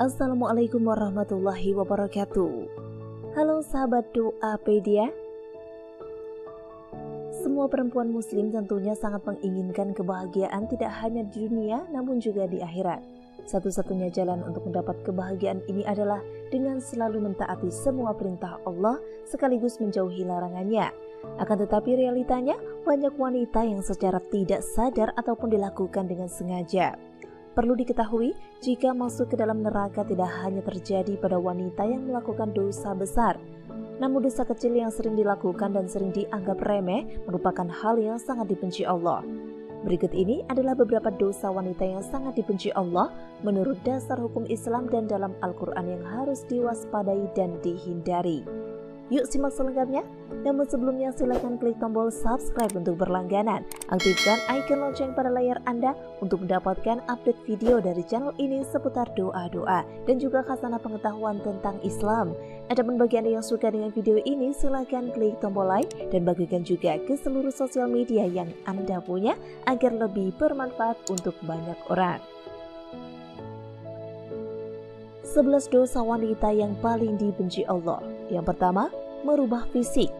Assalamualaikum warahmatullahi wabarakatuh. Halo sahabat Doapedia. Semua perempuan muslim tentunya sangat menginginkan kebahagiaan tidak hanya di dunia namun juga di akhirat. Satu-satunya jalan untuk mendapat kebahagiaan ini adalah dengan selalu mentaati semua perintah Allah sekaligus menjauhi larangannya. Akan tetapi realitanya banyak wanita yang secara tidak sadar ataupun dilakukan dengan sengaja. Perlu diketahui, jika masuk ke dalam neraka tidak hanya terjadi pada wanita yang melakukan dosa besar, namun dosa kecil yang sering dilakukan dan sering dianggap remeh merupakan hal yang sangat dibenci Allah. Berikut ini adalah beberapa dosa wanita yang sangat dibenci Allah menurut dasar hukum Islam dan dalam Al-Quran yang harus diwaspadai dan dihindari. Yuk simak selengkapnya. Namun sebelumnya silahkan klik tombol subscribe untuk berlangganan. Aktifkan icon lonceng pada layar Anda untuk mendapatkan update video dari channel ini seputar doa-doa dan juga khasanah pengetahuan tentang Islam. Adapun bagi Anda yang suka dengan video ini, silahkan klik tombol like dan bagikan juga ke seluruh sosial media yang Anda punya agar lebih bermanfaat untuk banyak orang. 11 dosa wanita yang paling dibenci Allah. Yang pertama, merubah fisik.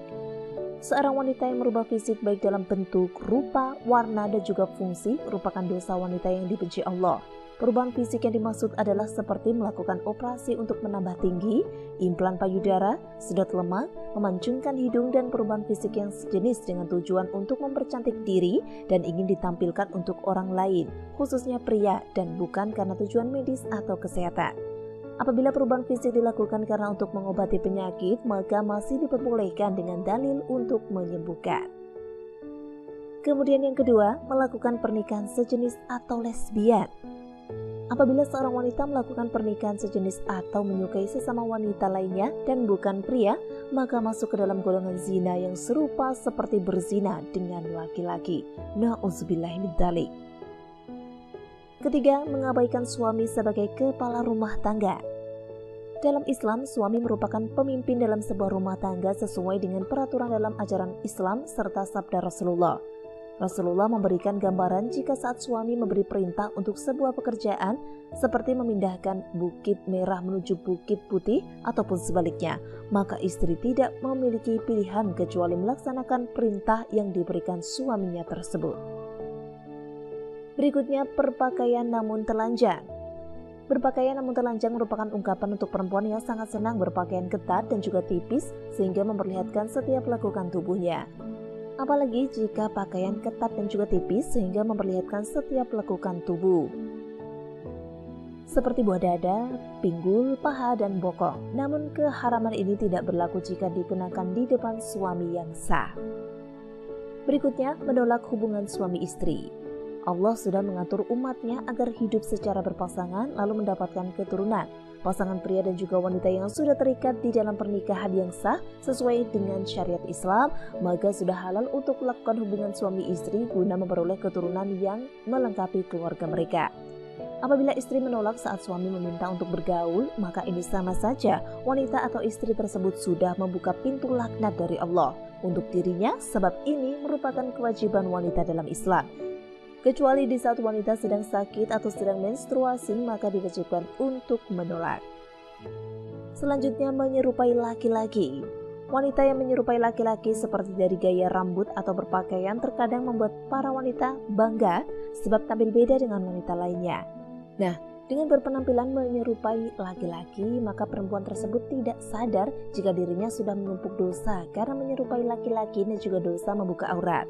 Seorang wanita yang merubah fisik baik dalam bentuk, rupa, warna, dan juga fungsi merupakan dosa wanita yang dibenci Allah. Perubahan fisik yang dimaksud adalah seperti melakukan operasi untuk menambah tinggi, implan payudara, sedot lemak, memancungkan hidung, dan perubahan fisik yang sejenis dengan tujuan untuk mempercantik diri dan ingin ditampilkan untuk orang lain, khususnya pria, dan bukan karena tujuan medis atau kesehatan. Apabila perubahan fisik dilakukan karena untuk mengobati penyakit, maka masih diperbolehkan dengan dalil untuk menyembuhkan. Kemudian yang kedua, melakukan pernikahan sejenis atau lesbian. Apabila seorang wanita melakukan pernikahan sejenis atau menyukai sesama wanita lainnya dan bukan pria, maka masuk ke dalam golongan zina yang serupa seperti berzina dengan laki-laki. Na'udzubillah min dzalik. Ketiga, mengabaikan suami sebagai kepala rumah tangga. Dalam Islam, suami merupakan pemimpin dalam sebuah rumah tangga sesuai dengan peraturan dalam ajaran Islam serta sabda Rasulullah. Rasulullah memberikan gambaran jika saat suami memberi perintah untuk sebuah pekerjaan seperti memindahkan bukit merah menuju bukit putih ataupun sebaliknya, maka istri tidak memiliki pilihan kecuali melaksanakan perintah yang diberikan suaminya tersebut. Berikutnya, berpakaian namun telanjang. Berpakaian namun telanjang merupakan ungkapan untuk perempuan yang sangat senang berpakaian ketat dan juga tipis sehingga memperlihatkan setiap lekukan tubuhnya. Apalagi jika pakaian ketat dan juga tipis sehingga memperlihatkan setiap lekukan tubuh. Seperti buah dada, pinggul, paha, dan bokong. Namun keharaman ini tidak berlaku jika dikenakan di depan suami yang sah. Berikutnya, menolak hubungan suami istri. Allah sudah mengatur umatnya agar hidup secara berpasangan lalu mendapatkan keturunan. Pasangan pria dan juga wanita yang sudah terikat di dalam pernikahan yang sah sesuai dengan syariat Islam, maka sudah halal untuk melakukan hubungan suami istri guna memperoleh keturunan yang melengkapi keluarga mereka. Apabila istri menolak saat suami meminta untuk bergaul, maka ini sama saja wanita atau istri tersebut sudah membuka pintu laknat dari Allah untuk dirinya, sebab ini merupakan kewajiban wanita dalam Islam. Kecuali di saat wanita sedang sakit atau sedang menstruasi, maka diwajibkan untuk menolak. Selanjutnya, menyerupai laki-laki. Wanita yang menyerupai laki-laki seperti dari gaya rambut atau berpakaian terkadang membuat para wanita bangga sebab tampil beda dengan wanita lainnya. Nah, dengan berpenampilan menyerupai laki-laki, maka perempuan tersebut tidak sadar jika dirinya sudah menumpuk dosa karena menyerupai laki-laki dan juga dosa membuka aurat.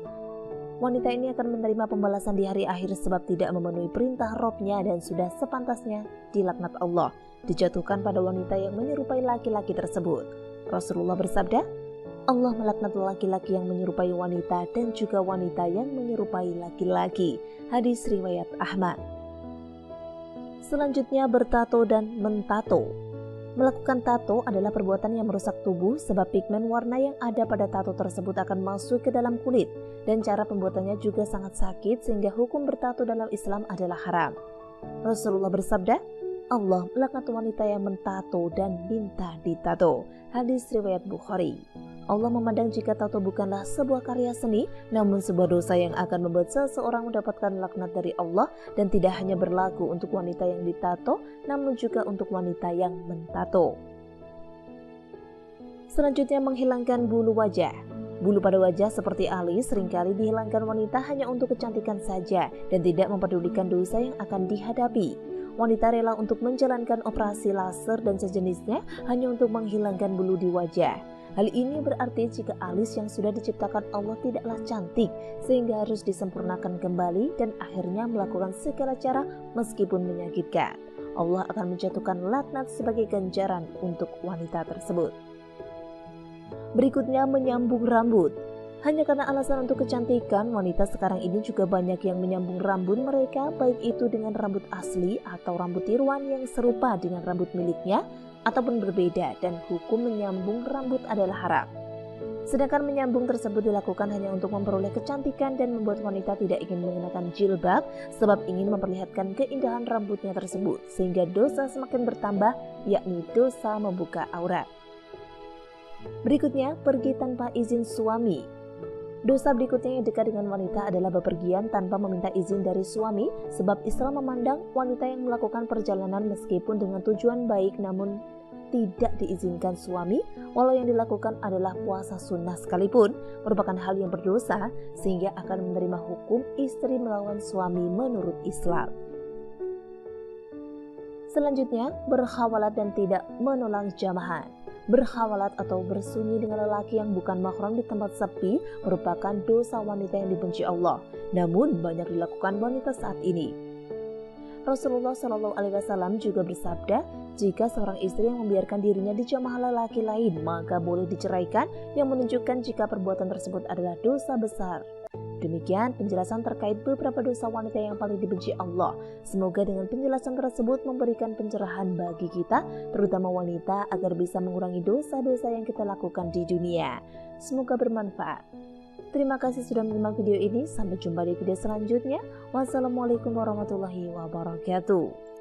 Wanita ini akan menerima pembalasan di hari akhir sebab tidak memenuhi perintah Robnya dan sudah sepantasnya dilaknat Allah dijatuhkan pada wanita yang menyerupai laki-laki tersebut. Rasulullah bersabda, Allah melaknat laki-laki yang menyerupai wanita dan juga wanita yang menyerupai laki-laki. Hadis riwayat Ahmad. Selanjutnya, bertato dan mentato. Melakukan tato adalah perbuatan yang merusak tubuh sebab pigmen warna yang ada pada tato tersebut akan masuk ke dalam kulit dan cara pembuatannya juga sangat sakit sehingga hukum bertato dalam Islam adalah haram. Rasulullah bersabda, Allah melaknat wanita yang mentato dan minta ditato. Hadis riwayat Bukhari. Allah memandang jika tato bukanlah sebuah karya seni, namun sebuah dosa yang akan membuat seseorang mendapatkan laknat dari Allah, dan tidak hanya berlaku untuk wanita yang ditato, namun juga untuk wanita yang mentato. Selanjutnya, menghilangkan bulu wajah. Bulu pada wajah seperti alis seringkali dihilangkan wanita hanya untuk kecantikan saja dan tidak mempedulikan dosa yang akan dihadapi. Wanita rela untuk menjalankan operasi laser dan sejenisnya hanya untuk menghilangkan bulu di wajah. Hal ini berarti jika alis yang sudah diciptakan Allah tidaklah cantik, sehingga harus disempurnakan kembali dan akhirnya melakukan segala cara meskipun menyakitkan. Allah akan menjatuhkan laknat sebagai ganjaran untuk wanita tersebut. Berikutnya, menyambung rambut. Hanya karena alasan untuk kecantikan, wanita sekarang ini juga banyak yang menyambung rambut mereka, baik itu dengan rambut asli atau rambut tiruan yang serupa dengan rambut miliknya, ataupun berbeda, dan hukum menyambung rambut adalah haram. Sedangkan menyambung tersebut dilakukan hanya untuk memperoleh kecantikan dan membuat wanita tidak ingin mengenakan jilbab, sebab ingin memperlihatkan keindahan rambutnya tersebut, sehingga dosa semakin bertambah, yakni dosa membuka aurat. Berikutnya, pergi tanpa izin suami. Dosa berikutnya yang dekat dengan wanita adalah bepergian tanpa meminta izin dari suami, sebab Islam memandang wanita yang melakukan perjalanan meskipun dengan tujuan baik namun tidak diizinkan suami, walau yang dilakukan adalah puasa sunnah sekalipun, merupakan hal yang berdosa sehingga akan menerima hukum istri melawan suami menurut Islam. Selanjutnya, berkhawalat dan tidak menolak jamaah. Berkhawalat atau bersunyi dengan lelaki yang bukan mahram di tempat sepi merupakan dosa wanita yang dibenci Allah, namun banyak dilakukan wanita saat ini. Rasulullah SAW juga bersabda, jika seorang istri yang membiarkan dirinya dijamah lelaki lain, maka boleh diceraikan, yang menunjukkan jika perbuatan tersebut adalah dosa besar. Demikian penjelasan terkait beberapa dosa wanita yang paling dibenci Allah. Semoga dengan penjelasan tersebut memberikan pencerahan bagi kita, terutama wanita, agar bisa mengurangi dosa-dosa yang kita lakukan di dunia. Semoga bermanfaat. Terima kasih sudah menyimak video ini. Sampai jumpa di video selanjutnya. Wassalamualaikum warahmatullahi wabarakatuh.